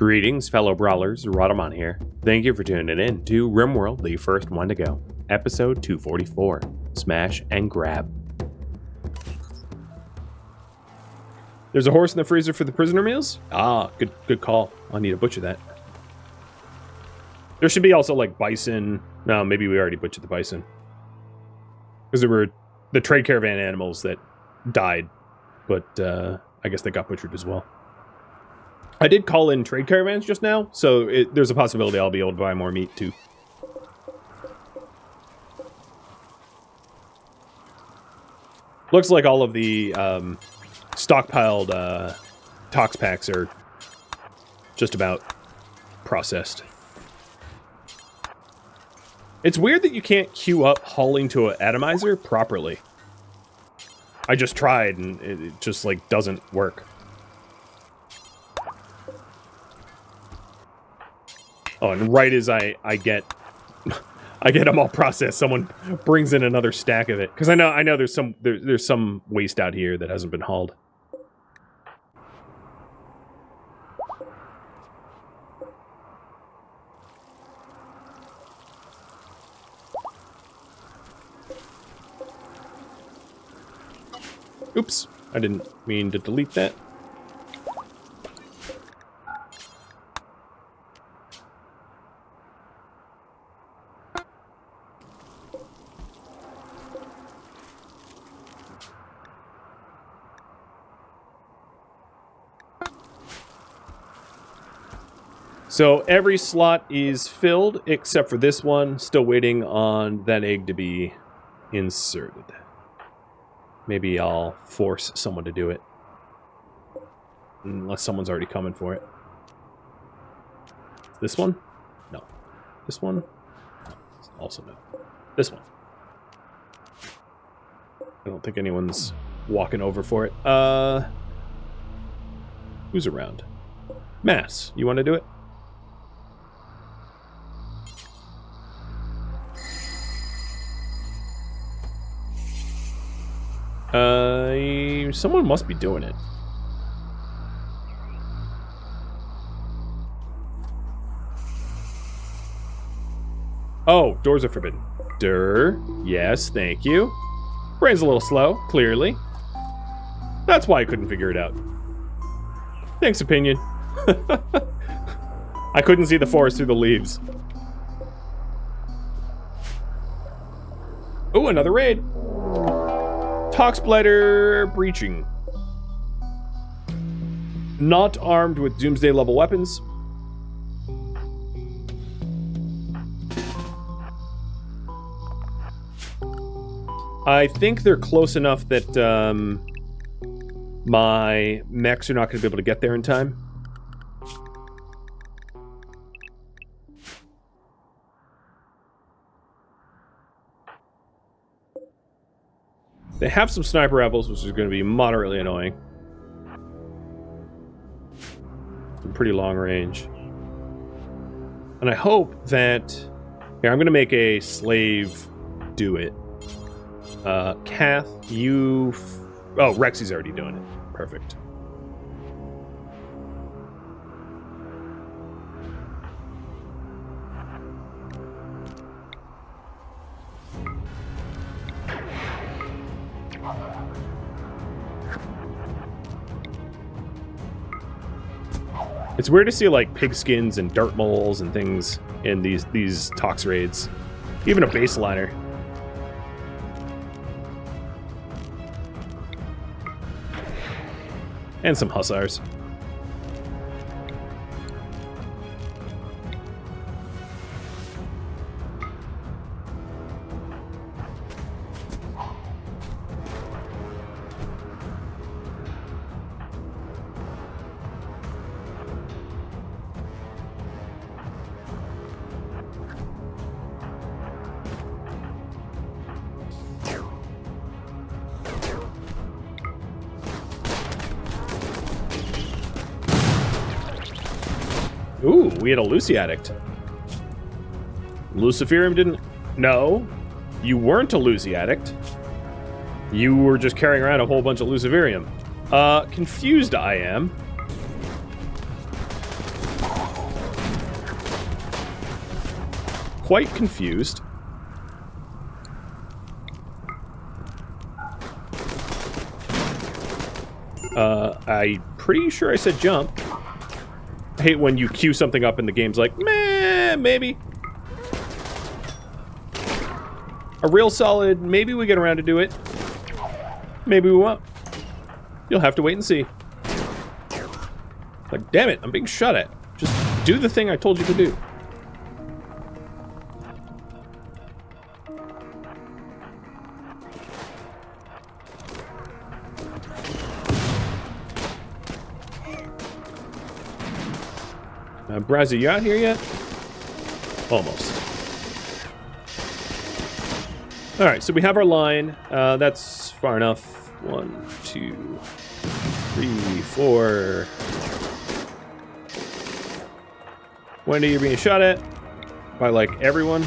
Greetings, fellow brawlers, Rhadamant here. Thank you for tuning in to RimWorld, the first Wendigo, episode 244, Smash and Grab. There's a horse in the freezer for the prisoner meals? Ah, good call. I'll need to butcher that. There should be also, like, bison. No, maybe we already butchered the bison. Because there were the trade caravan animals that died, but I guess they got butchered as well. I did call in trade caravans just now, so there's a possibility I'll be able to buy more meat, too. Looks like all of the stockpiled tox packs are just about processed. It's weird that you can't queue up hauling to an atomizer properly. I just tried, and it just, like, doesn't work. Oh, and right as I get them all processed, someone brings in another stack of it. Because I know there's some waste out here that hasn't been hauled. Oops, I didn't mean to delete that. So every slot is filled except for this one. Still waiting on that egg to be inserted. Maybe I'll force someone to do it. Unless someone's already coming for it. This one? No. This one? No. Also no. This one. I don't think anyone's walking over for it. Who's around? Mass, you want to do it? Someone must be doing it. Oh, doors are forbidden. Yes, thank you. Brain's a little slow, clearly. That's why I couldn't figure it out. Thanks, opinion. I couldn't see the forest through the leaves. Oh, another raid. Toxblighter breaching. Not armed with Doomsday level weapons. I think they're close enough that my mechs are not going to be able to get there in time. They have some sniper rifles, which is going to be moderately annoying. Pretty long range. And I hope that... Here, I'm going to make a slave do it. Kath, you... Oh, Rexy's already doing it. Perfect. It's weird to see, like, pigskins and dirt moles and things in these tox raids. Even a baseliner. And some hussars. Ooh, we had a Lucy addict. Luciferium didn't... No, you weren't a Lucy addict. You were just carrying around a whole bunch of Luciferium. Confused I am. quite confused. I'm pretty sure I said jump. I hate when you queue something up and the game's like, meh, maybe. A real solid, maybe we get around to do it. Maybe we won't. You'll have to wait and see. Like, damn it, I'm being shot at. Just do the thing I told you to do. Brazzy, you out here yet? Almost. Alright, so we have our line. That's far enough. 1, 2, 3, 4. Wendy, you're being shot at by, like, everyone.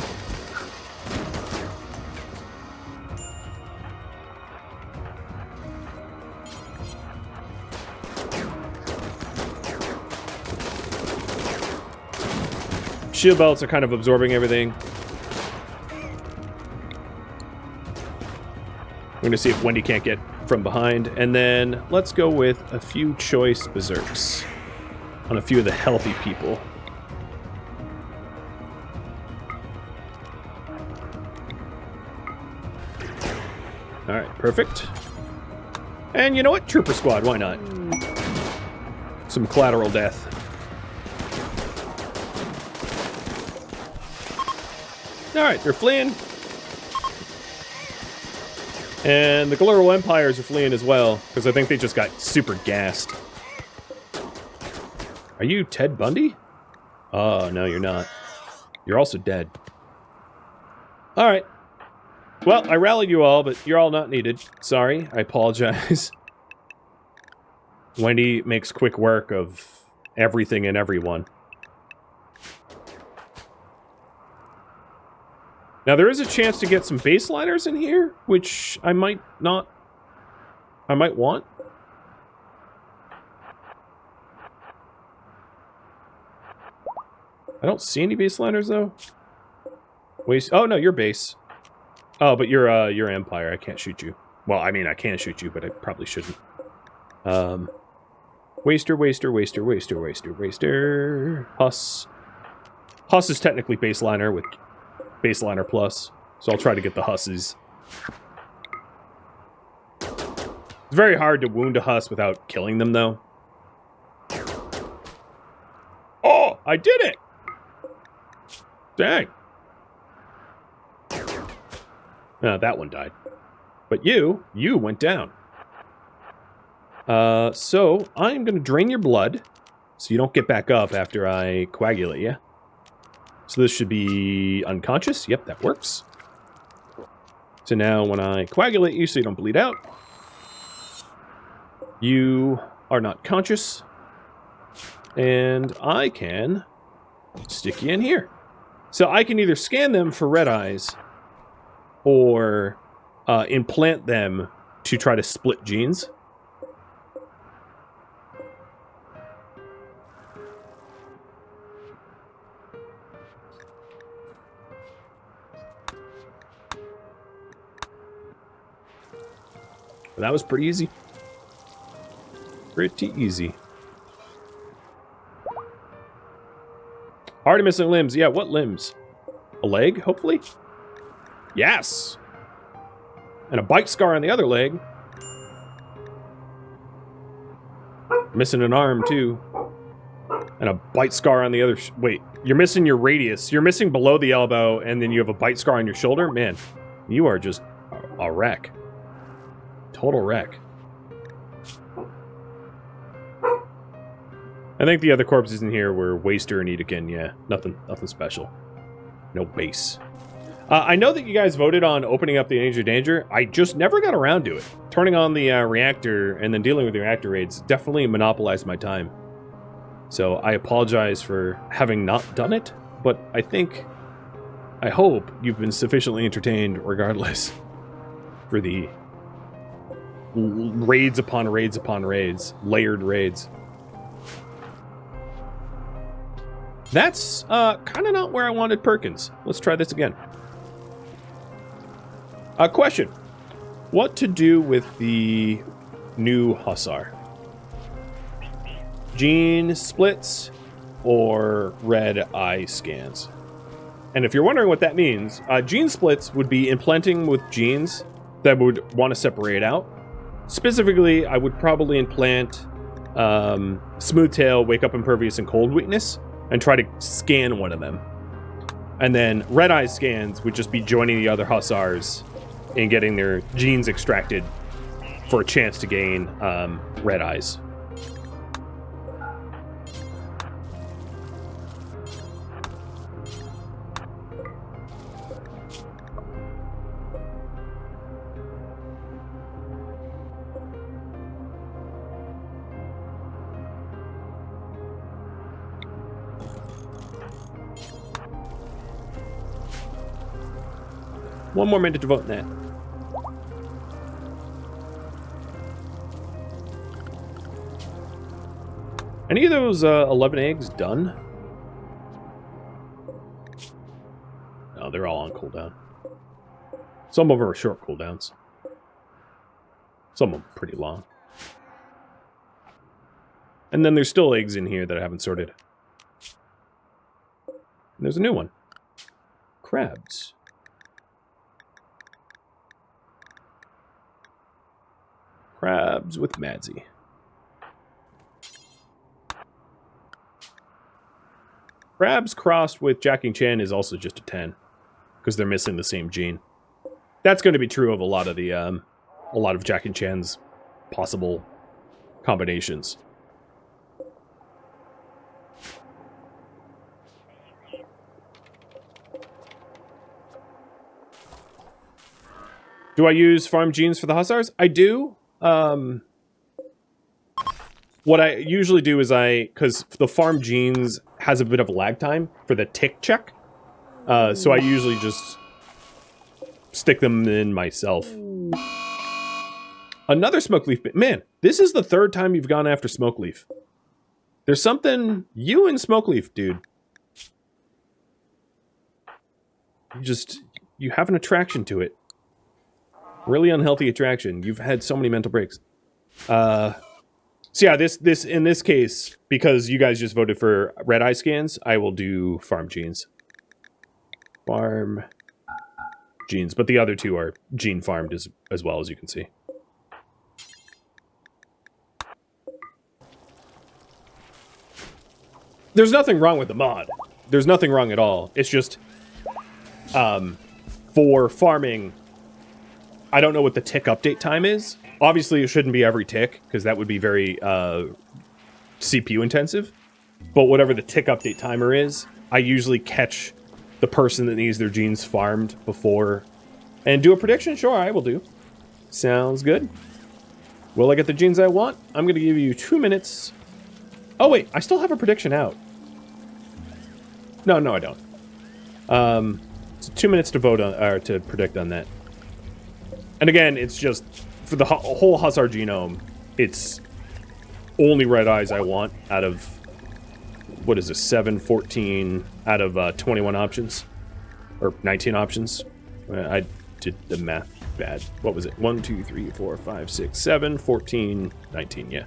Shield belts are kind of absorbing everything. We're going to see if Wendy can't get from behind. And then let's go with a few choice berserks on a few of the healthy people. Alright, perfect. And you know what? Trooper squad, why not? Some collateral death. Alright, they're fleeing. And the Glitterworld Empires are fleeing as well, because I think they just got super gassed. Are you Ted Bundy? Oh, no, you're not. You're also dead. Alright. Well, I rallied you all, but you're all not needed. Sorry, I apologize. Wendy makes quick work of everything and everyone. Now, there is a chance to get some baseliners in here, which I might not... I might want. I don't see any baseliners, though. Waste... Oh, no, you're base. Oh, but you're Empire. I can't shoot you. Well, I mean, I can shoot you, but I probably shouldn't. Waster, waster, waster, waster, waster, waster. Huss. Huss is technically baseliner with... Baseliner plus, so I'll try to get the Husses. It's very hard to wound a Huss without killing them, though. Oh, I did it! Dang. That one died. But you went down. So I'm going to drain your blood, so you don't get back up after I coagulate you. So this should be unconscious. Yep, that works. So now when I coagulate you so you don't bleed out, you are not conscious. And I can stick you in here. So I can either scan them for red eyes or implant them to try to split genes. That was pretty easy. Pretty easy. Already missing limbs. Yeah, what limbs? A leg, hopefully? Yes! And a bite scar on the other leg. Missing an arm, too. And a bite scar on the other... Wait, you're missing your radius. You're missing below the elbow, and then you have a bite scar on your shoulder? Man, you are just a wreck. Total wreck. I think the other corpses in here were Waster and Edekin. Yeah, nothing special. No base. I know that you guys voted on opening up the Danger Danger. I just never got around to it. Turning on the reactor and then dealing with the reactor raids definitely monopolized my time. So I apologize for having not done it, but I hope you've been sufficiently entertained regardless for the raids upon raids upon raids, layered raids. That's kind of not where I wanted Perkins. Let's try this again. Question. What to do with the new Hussar? Gene splits or red eye scans? And if you're wondering what that means, gene splits would be implanting with genes that would want to separate out. Specifically, I would probably implant Smooth Tail, Wake Up Impervious, and Cold Weakness, and try to scan one of them. And then red eye scans would just be joining the other Hussars and getting their genes extracted for a chance to gain red eyes. One more minute to vote on that. Any of those 11 eggs done? No, they're all on cooldown. Some of them are short cooldowns. Some of them are pretty long. And then there's still eggs in here that I haven't sorted. And there's a new one. Crabs. Crabs with Madsy. Crabs crossed with Jacking Chan is also just a 10, because they're missing the same gene. That's going to be true of a lot of Jacking Chan's possible combinations. Do I use farm genes for the Hussars? I do. What I usually do is because the farm genes has a bit of a lag time for the tick check. So I usually just stick them in myself. Another smoke leaf. Man, this is the third time you've gone after smoke leaf. There's something, you and smoke leaf, dude. You have an attraction to it. Really unhealthy attraction. You've had so many mental breaks. So yeah, this in this case, because you guys just voted for red eye scans, I will do farm genes. Farm genes, but the other two are gene farmed as well, as you can see. There's nothing wrong with the mod. There's nothing wrong at all. It's just for farming, I don't know what the tick update time is. Obviously, it shouldn't be every tick, because that would be very CPU intensive. But whatever the tick update timer is, I usually catch the person that needs their genes farmed before. And do a prediction? Sure, I will do. Sounds good. Will I get the genes I want? I'm going to give you 2 minutes. Oh, wait, I still have a prediction out. No, I don't. It's 2 minutes to vote on, or to predict on that. And again, it's just, for the whole Hussar genome, it's only red eyes I want out of, what is this, 7, 14 out of 21 options? Or 19 options? I did the math bad. What was it? 1, 2, 3, 4, 5, 6, 7, 14, 19, yeah.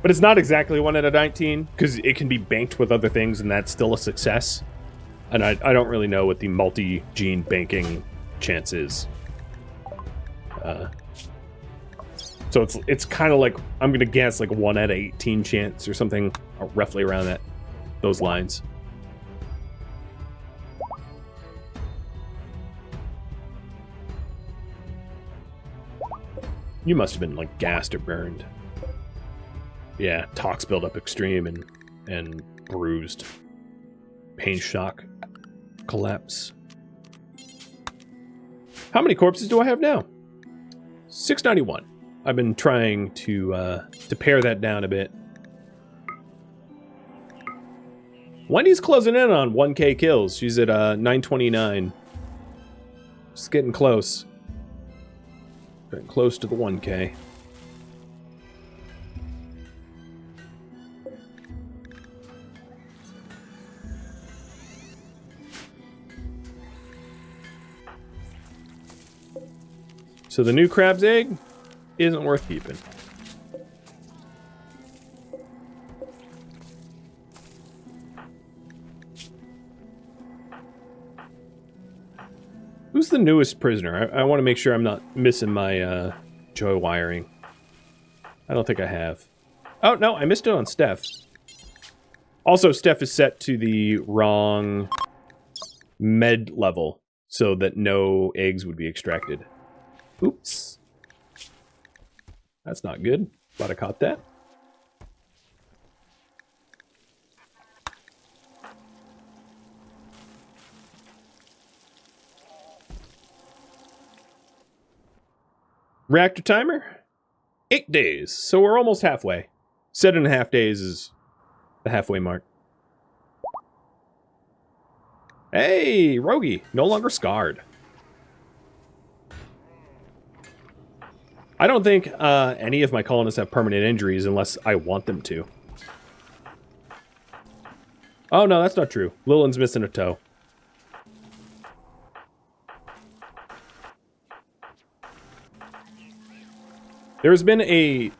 But it's not exactly 1 out of 19, because it can be banked with other things, and that's still a success. And I don't really know what the multi-gene banking chance is. So it's kind of like, I'm going to guess like 1 out of 18 chance or something, roughly around those lines. You must have been like gassed or burned. Yeah, tox buildup extreme and bruised. Pain shock. Collapse. How many corpses do I have now? 691. I've been trying to pare that down a bit. Wendy's closing in on 1K kills. She's at 929. Just getting close. Getting close to the 1K. So the new crab's egg isn't worth keeping. Who's the newest prisoner? I want to make sure I'm not missing my joy wiring. I don't think I have. Oh, no, I missed it on Steph. Also, Steph is set to the wrong med level so that no eggs would be extracted. Oops. That's not good. Thought I caught that. Reactor timer? 8 days. So we're almost halfway. 7.5 days is the halfway mark. Hey, Rogie. No longer scarred. I don't think any of my colonists have permanent injuries unless I want them to. Oh, no, that's not true. Lillian's missing a toe. There's been any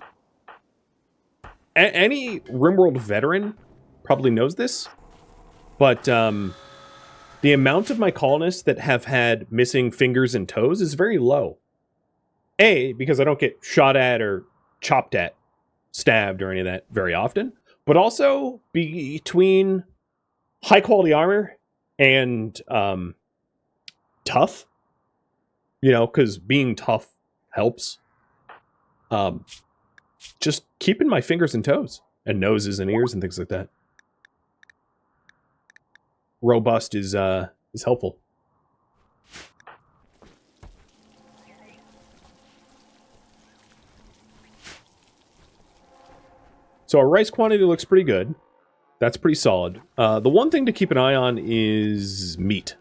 RimWorld veteran probably knows this, but the amount of my colonists that have had missing fingers and toes is very low. A, because I don't get shot at or chopped at, stabbed or any of that very often, but also between high quality armor and tough, you know, because being tough helps. Just keeping my fingers and toes and noses and ears and things like that. Robust is helpful. So our rice quantity looks pretty good. That's pretty solid. The one thing to keep an eye on is meat.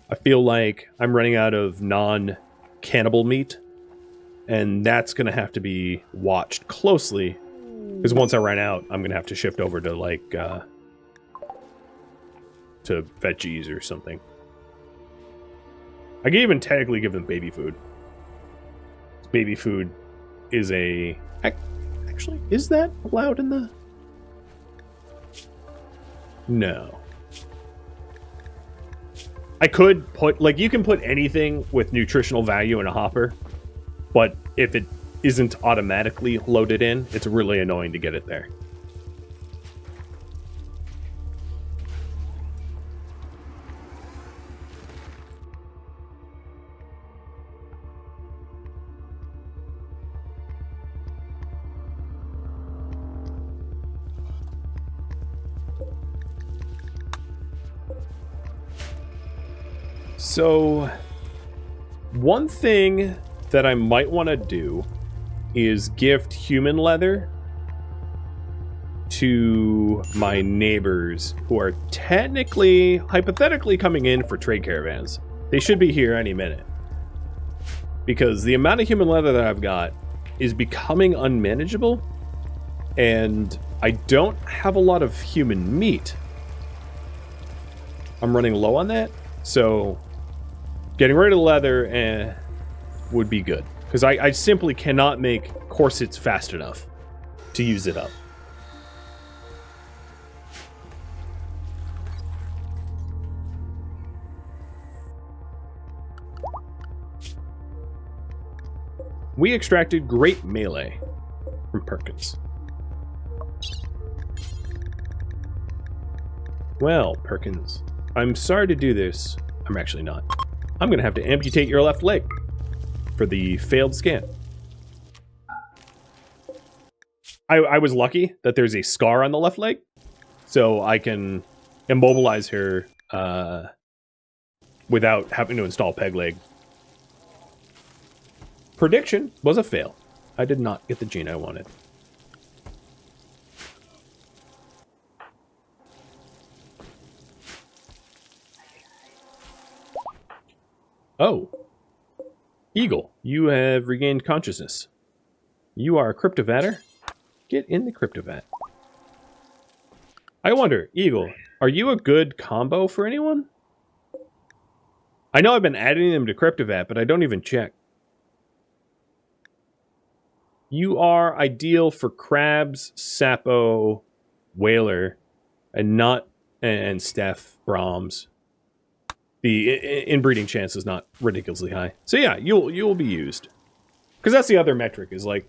I feel like I'm running out of non-cannibal meat. And that's going to have to be watched closely. Because once I run out, I'm going to have to shift over to, like, to veggies or something. I can even technically give them baby food. Baby food is a... Actually, is that allowed in the... No. I could put... Like, you can put anything with nutritional value in a hopper. But if it isn't automatically loaded in, it's really annoying to get it there. So, one thing that I might want to do is gift human leather to my neighbors who are technically, hypothetically coming in for trade caravans. They should be here any minute. Because the amount of human leather that I've got is becoming unmanageable, and I don't have a lot of human meat. I'm running low on that, so getting rid of the leather would be good. Because I simply cannot make corsets fast enough to use it up. We extracted great melee from Perkins. Well, Perkins, I'm sorry to do this. I'm actually not. I'm going to have to amputate your left leg for the failed scan. I was lucky that there's a scar on the left leg, so I can immobilize her without having to install peg leg. Prediction was a fail. I did not get the gene I wanted. Oh. Eagle, you have regained consciousness. You are a cryptovatter? Get in the cryptovat. I wonder, Eagle, are you a good combo for anyone? I know I've been adding them to cryptovat, but I don't even check. You are ideal for crabs, Sapo, whaler, and Steph, Brahms. The inbreeding chance is not ridiculously high. So yeah, you'll be used. Because that's the other metric, is like,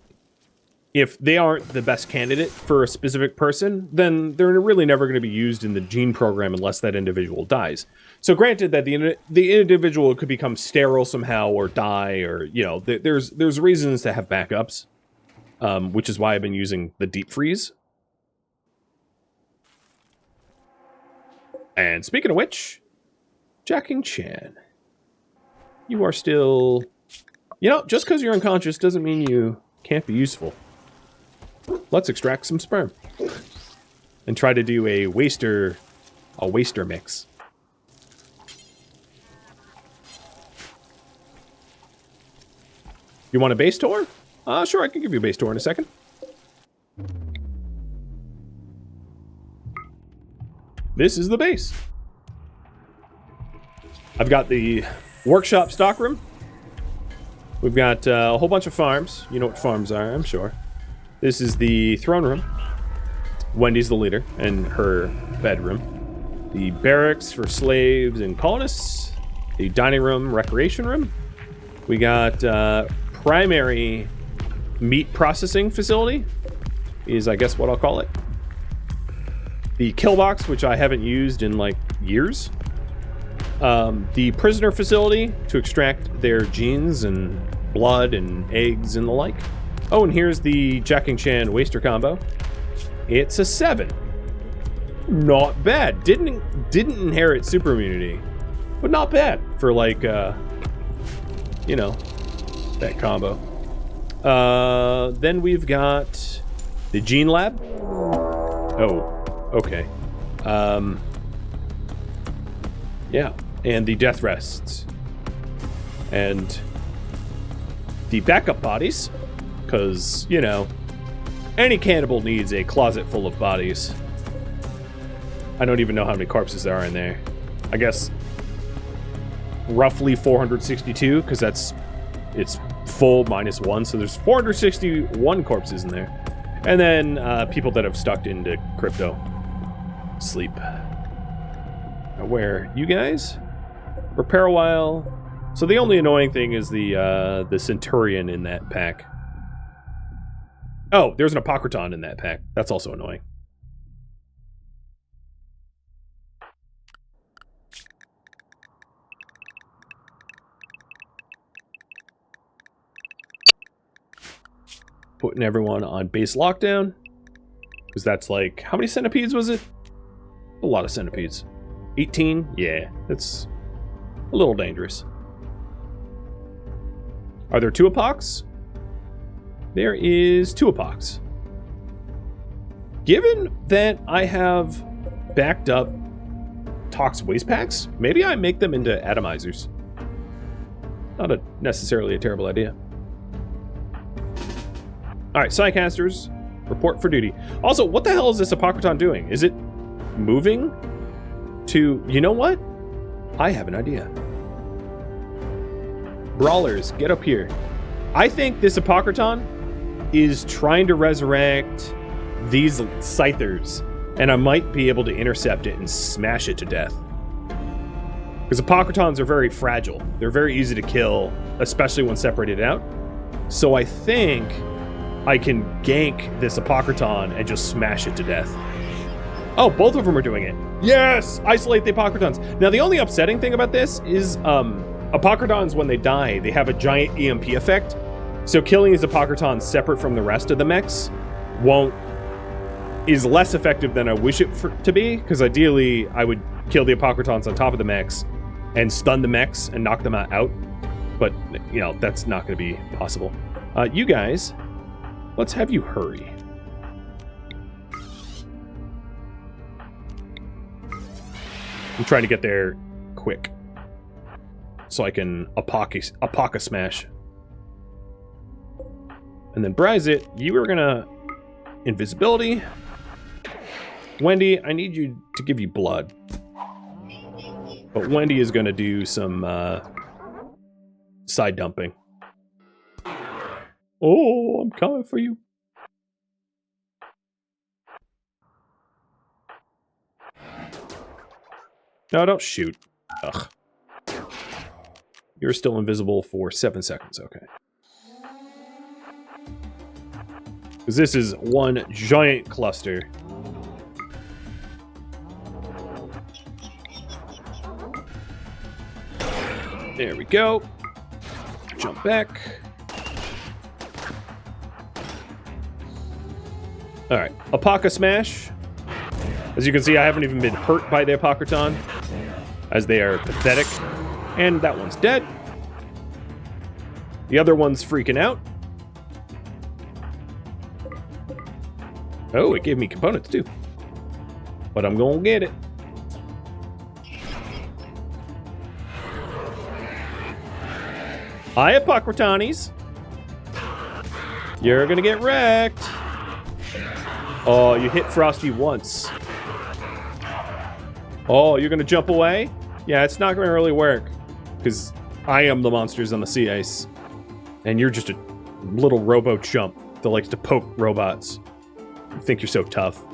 if they aren't the best candidate for a specific person, then they're really never going to be used in the gene program unless that individual dies. So granted that the individual could become sterile somehow or die, or, you know, there's reasons to have backups, which is why I've been using the deep freeze. And speaking of which, Jacking Chan, you are still, you know, just because you're unconscious doesn't mean you can't be useful. Let's extract some sperm and try to do a waster mix. You want a base tour? Sure, I can give you a base tour in a second. This is the base. I've got the workshop stockroom. We've got a whole bunch of farms. You know what farms are, I'm sure. This is the throne room. Wendy's the leader, and her bedroom. The barracks for slaves and colonists. The dining room, recreation room. We got primary meat processing facility, is I guess what I'll call it. The kill box, which I haven't used in like years. The prisoner facility to extract their genes and blood and eggs and the like. Oh, and here's the Jacking Chan Waster combo. It's a 7. Not bad. Didn't inherit super immunity, but not bad for like, you know, that combo. Then we've got the Gene Lab. Oh, okay. Yeah, and the Death Rests. And the backup bodies, because, you know, any cannibal needs a closet full of bodies. I don't even know how many corpses there are in there. I guess roughly 462, because it's full minus 1, so there's 461 corpses in there. And then people that have stuck into crypto sleep. Where you guys repair a while. So the only annoying thing is the Centurion in that pack. Oh, there's an Apocriton in that pack. That's also annoying. Putting everyone on base lockdown. Because that's like, how many centipedes was it? A lot of centipedes. 18? Yeah, that's a little dangerous. Are there 2 Apocs? There is 2 Apocs. Given that I have backed up Tox waste packs, maybe I make them into atomizers. Not necessarily a terrible idea. Alright, Psycasters, report for duty. Also, what the hell is this Apocriton doing? Is it moving to... You know what? I have an idea. Brawlers, get up here. I think this Apocriton is trying to resurrect these Scythers, and I might be able to intercept it and smash it to death. Because Apocrytons are very fragile. They're very easy to kill, especially when separated out. So I think I can gank this Apocriton and just smash it to death. Oh, both of them are doing it. Yes! Isolate the Apocrytons. Now, the only upsetting thing about this is Apocrytons, when they die, they have a giant EMP effect. So killing these Apocrytons separate from the rest of the mechs is less effective than I wish it to be, because ideally I would kill the Apocrytons on top of the mechs and stun the mechs and knock them out. But, you know, that's not going to be possible. You guys, let's have you hurry. I'm trying to get there quick so I can Apoca smash. And then Bryzit, you are gonna invisibility. Wendy, I need you to give you blood. But Wendy is gonna do some side dumping. Oh, I'm coming for you. No, don't shoot. Ugh. You're still invisible for 7 seconds. Okay. Because this is one giant cluster. There we go. Jump back. Alright, Apoca Smash. As you can see, I haven't even been hurt by the Apocriton, as they are pathetic. And that one's dead. The other one's freaking out. Oh, it gave me components too. But I'm gonna get it. Hi, Apocritonis. You're gonna get wrecked. Oh, you hit Frosty once. Oh, you're gonna jump away? Yeah, it's not gonna really work. Because I am the monsters on the sea ice. And you're just a little robo chump that likes to poke robots. You think you're so tough.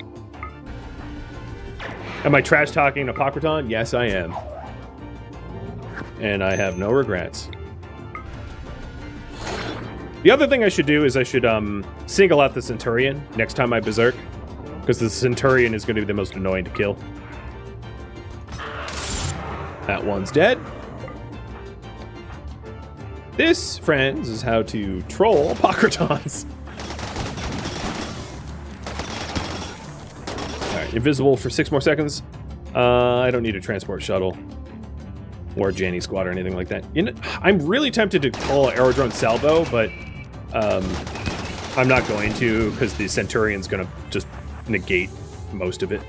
Am I trash talking Apocriton? Yes, I am. And I have no regrets. The other thing I should do is I should single out the Centurion next time I berserk. Because the Centurion is going to be the most annoying to kill. That one's dead. This, friends, is how to troll Apocritons. Alright, invisible for 6 more seconds. I don't need a transport shuttle. Or a Janny squad or anything like that. You know, I'm really tempted to call Aerodrone Salvo, but I'm not going to, because the Centurion's going to just negate most of it.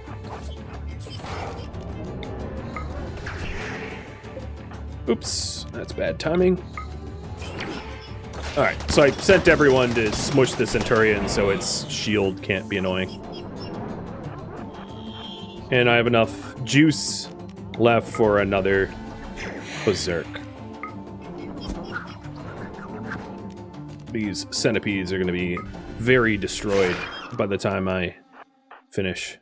Oops, that's bad timing. Alright, so I sent everyone to smush the Centurion so its shield can't be annoying. And I have enough juice left for another berserk. These centipedes are going to be very destroyed by the time I finish.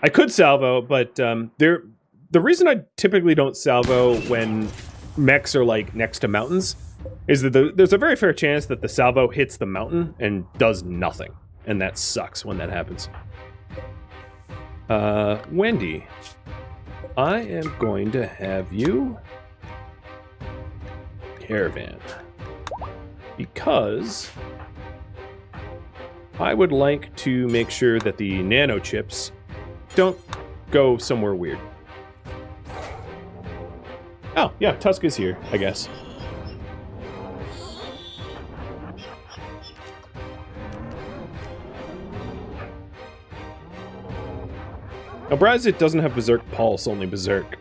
I could salvo, but the reason I typically don't salvo when mechs are like next to mountains is that there's a very fair chance that the salvo hits the mountain and does nothing, and that sucks when that happens. Wendy, I am going to have you caravan because I would like to make sure that the nano chips don't go somewhere weird. Oh, yeah, Tusk is here, I guess. Now, Brazit doesn't have Berserk Pulse, only Berserk.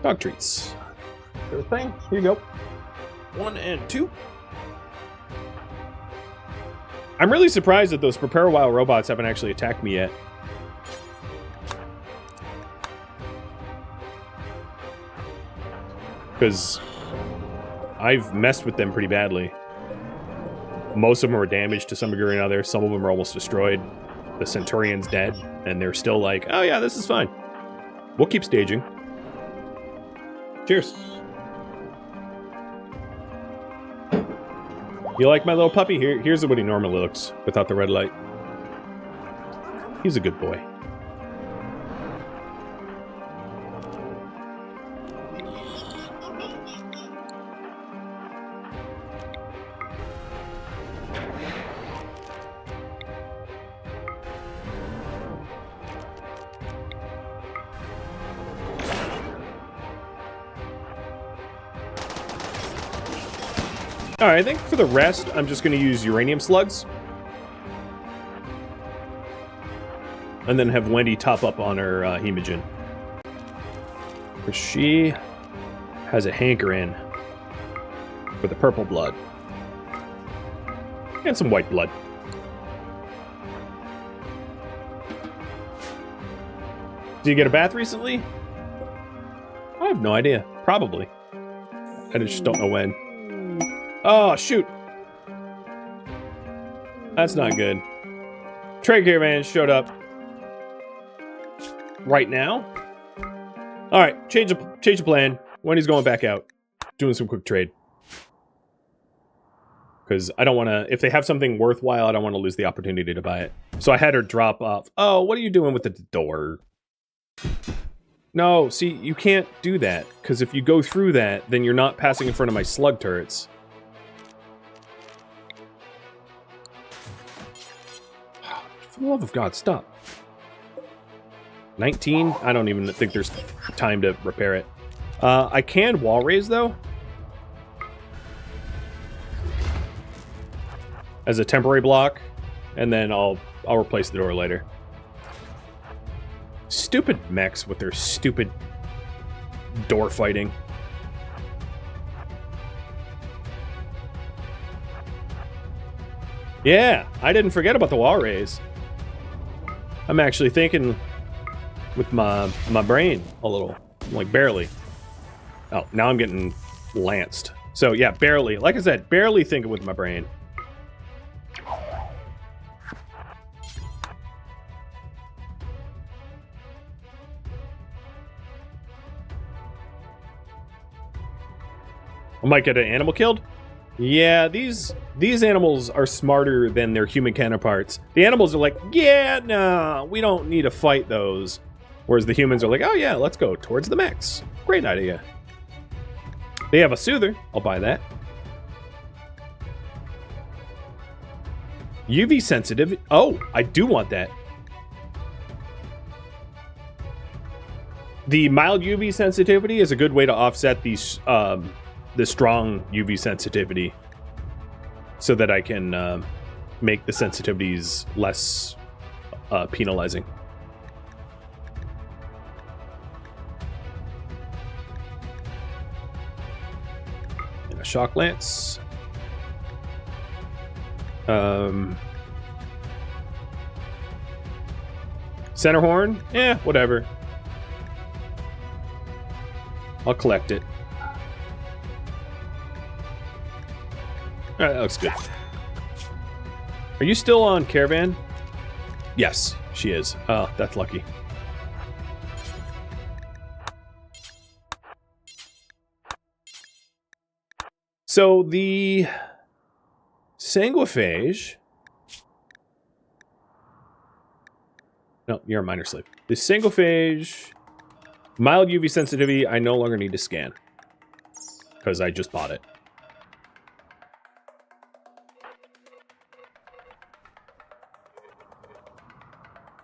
Dog treats. Good thing. Here you go. 1 and 2. I'm really surprised that those Prepare a While robots haven't actually attacked me yet. Because I've messed with them pretty badly. Most of them are damaged to some degree or another. Some of them are almost destroyed. The Centurion's dead, and they're still like, oh yeah, this is fine. We'll keep staging. Cheers. You like my little puppy? Here's what he normally looks without the red light. He's a good boy. Alright, I think for the rest, I'm just going to use uranium slugs. And then have Wendy top up on her hemogen. Because she has a hankering for the purple blood. And some white blood. Did you get a bath recently? I have no idea. Probably. I just don't know when. Oh, shoot. That's not good. Trade caravan showed up. Right now? Alright, change the plan. Wendy's going back out. Doing some quick trade. Because I don't want to... If they have something worthwhile, I don't want to lose the opportunity to buy it. So I had her drop off. Oh, what are you doing with the door? No, see, you can't do that. Because if you go through that, then you're not passing in front of my slug turrets. For the love of God, stop. 19? I don't even think there's time to repair it. I can wall raise, though. As a temporary block. And then I'll replace the door later. Stupid mechs with their stupid door fighting. Yeah, I didn't forget about the wall raise. I'm actually thinking with my brain a little, like barely. Oh, now I'm getting lanced. So yeah, barely. Like I said, barely thinking with my brain. I might get an animal killed. Yeah, these animals are smarter than their human counterparts. The animals are like, yeah, no, we don't need to fight those. Whereas the humans are like, oh yeah, let's go towards the mechs. Great idea. They have a soother. I'll buy that. UV sensitive. Oh, I do want that. The mild UV sensitivity is a good way to offset these the strong UV sensitivity so that I can make the sensitivities less penalizing. And a shock lance. Center horn? Yeah, whatever. I'll collect it. Alright, that looks good. Are you still on caravan? Yes, she is. Oh, that's lucky. So the sanguiphage... No, you're a minor slave. The sanguiphage... Mild UV sensitivity, I no longer need to scan. Because I just bought it.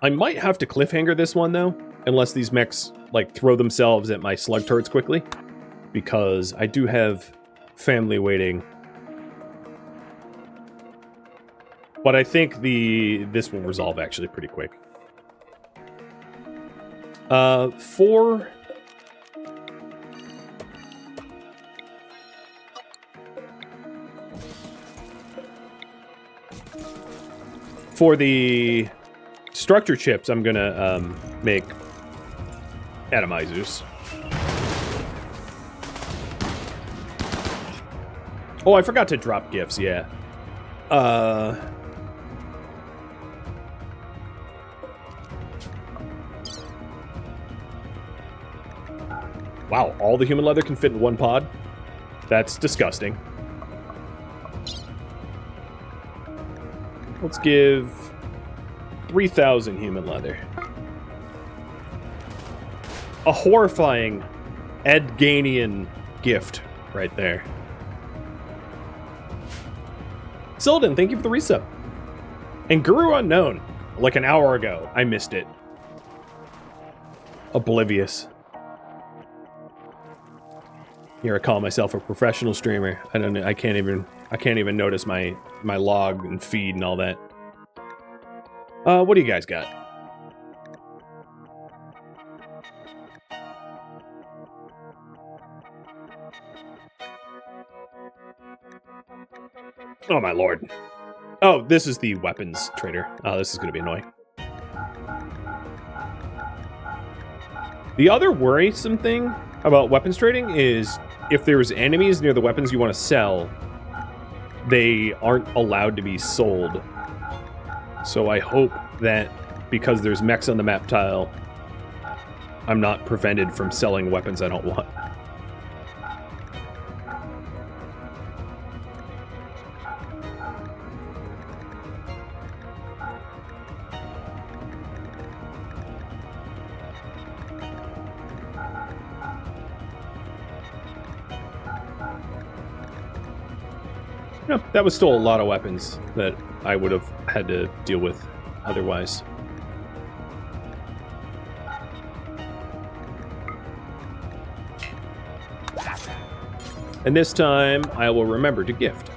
I might have to cliffhanger this one, though. Unless these mechs, like, throw themselves at my slug turrets quickly. Because I do have family waiting. But I think this will resolve, actually, pretty quick. For the structure chips, I'm gonna make atomizers. Oh, I forgot to drop gifts, yeah. Wow, all the human leather can fit in one pod? That's disgusting. Let's give 3,000 human leather. A horrifying Edganian gift right there. Silden, thank you for the resub. And Guru Unknown, like an hour ago. I missed it. Oblivious. Here, I call myself a professional streamer. I can't even notice my log and feed and all that. What do you guys got? Oh my lord. Oh, this is the weapons trader. Oh, this is gonna be annoying. The other worrisome thing about weapons trading is if there's enemies near the weapons you want to sell, they aren't allowed to be sold. So I hope that because there's mechs on the map tile, I'm not prevented from selling weapons I don't want. Yeah, that was still a lot of weapons that I would have had to deal with otherwise. And this time, I will remember to gift.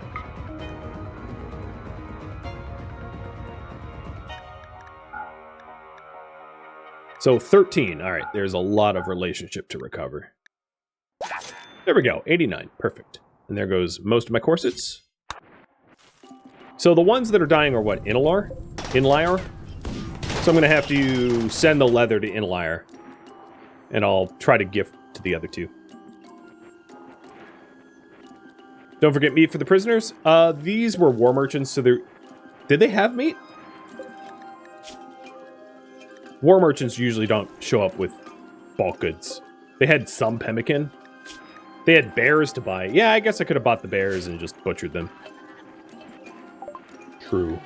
So 13. All right, there's a lot of relationship to recover. There we go, 89. Perfect. And there goes most of my corsets. So the ones that are dying are what? Inlyre? So I'm going to have to send the leather to Inlyre. And I'll try to gift to the other two. Don't forget meat for the prisoners. These were war merchants, so they're... Did they have meat? War merchants usually don't show up with bulk goods. They had some pemmican. They had bears to buy. Yeah, I guess I could have bought the bears and just butchered them. True.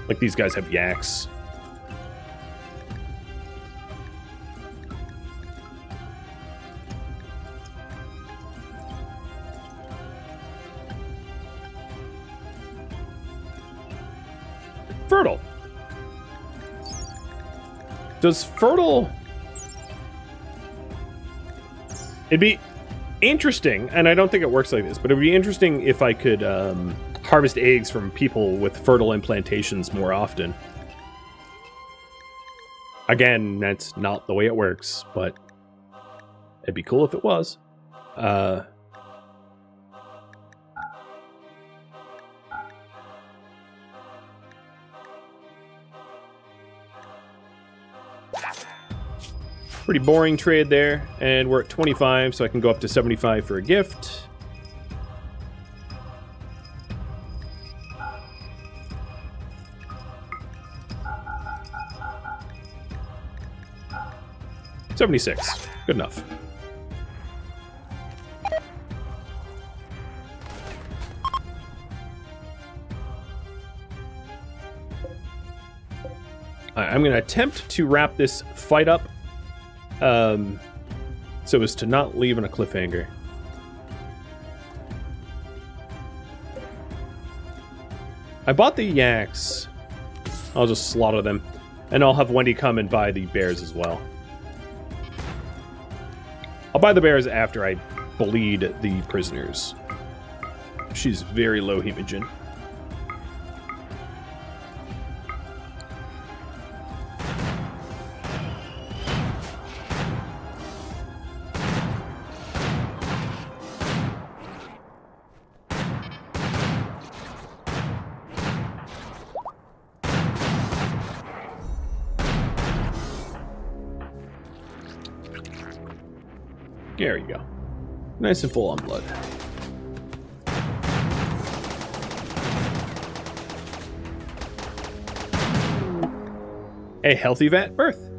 Like these guys have yaks. Fertile. Does fertile... It'd be interesting, and I don't think it works like this, but it'd be interesting if I could harvest eggs from people with fertile implantations more often. Again, that's not the way it works, but it'd be cool if it was. Pretty boring trade there, and we're at 25, so I can go up to 75 for a gift. $76. Good enough. I'm going to attempt to wrap this fight up so as to not leave on a cliffhanger. I bought the yaks. I'll just slaughter them. And I'll have Wendy come and buy the bears as well. I'll buy the bears after I bleed the prisoners. She's very low hemogen. There you go. Nice and full on blood. A healthy vat birth.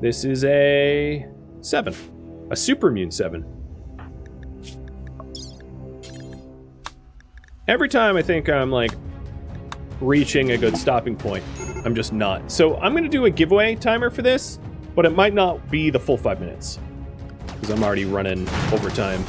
This is a 7. A super immune 7. Every time I think I'm like reaching a good stopping point, I'm just not. So I'm going to do a giveaway timer for this, but it might not be the full 5 minutes because I'm already running overtime.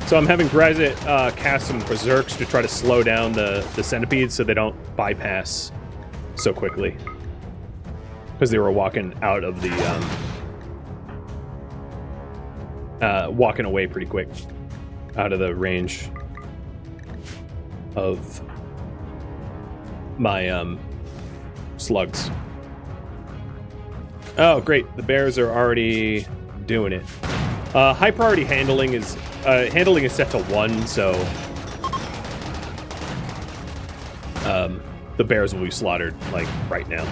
So I'm having Brazit cast some berserks to try to slow down the centipedes so they don't bypass so quickly. Because they were walking out of the... walking away pretty quick. Out of the range of my slugs. Oh, great. The bears are already doing it. High priority handling is set to 1, so the bears will be slaughtered, like, right now.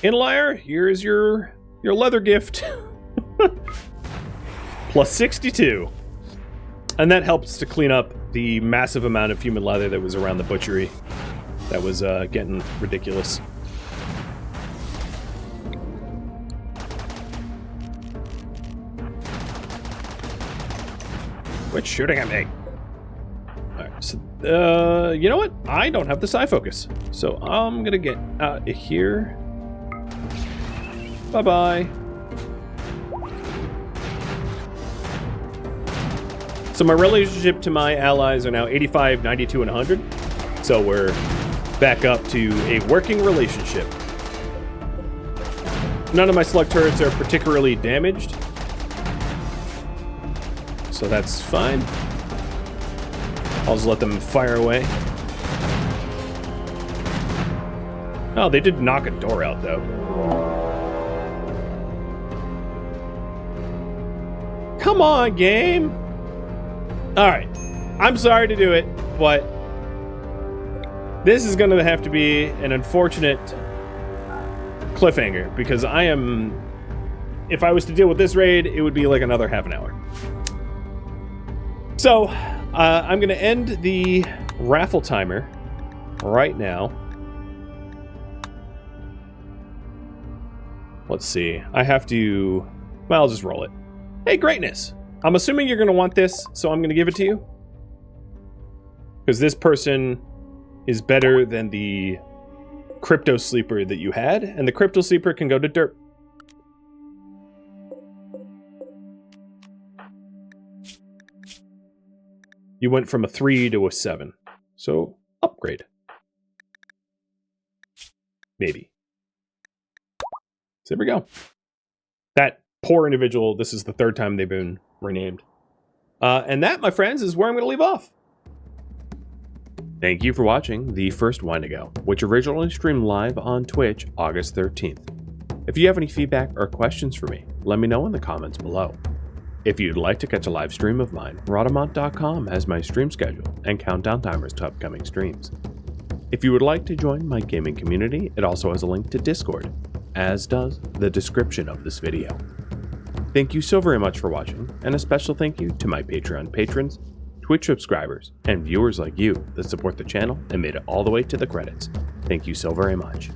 Inlier, here's your leather gift. Plus 62. And that helps to clean up the massive amount of human leather that was around the butchery. That was getting ridiculous. Quit shooting at me. Alright, so, you know what? I don't have the psi focus. So I'm gonna get out of here. Bye-bye. So my relationship to my allies are now 85, 92, and 100. So we're back up to a working relationship. None of my slug turrets are particularly damaged. So that's fine. I'll just let them fire away. Oh, they did knock a door out, though. Come on, game! Alright. I'm sorry to do it, but this is going to have to be an unfortunate cliffhanger, because I am... If I was to deal with this raid, it would be like another half an hour. So, I'm going to end the raffle timer right now. Let's see. I have to... Well, I'll just roll it. Hey, greatness. I'm assuming you're going to want this, so I'm going to give it to you. Because this person is better than the crypto sleeper that you had, and the crypto sleeper can go to derp. You went from a 3 to a 7. So, upgrade. Maybe. So there we go. That poor individual, this is the 3rd time they've been renamed. And that, my friends, is where I'm going to leave off. Thank you for watching the first Wendigo, which originally streamed live on Twitch August 13th. If you have any feedback or questions for me, let me know in the comments below. If you'd like to catch a live stream of mine, Rhadamant.com has my stream schedule and countdown timers to upcoming streams. If you would like to join my gaming community, it also has a link to Discord, as does the description of this video. Thank you so very much for watching, and a special thank you to my Patreon patrons, Twitch subscribers, and viewers like you that support the channel and made it all the way to the credits. Thank you so very much.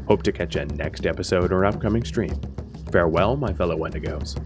Hope to catch you next episode or an upcoming stream. Farewell, my fellow Wendigos.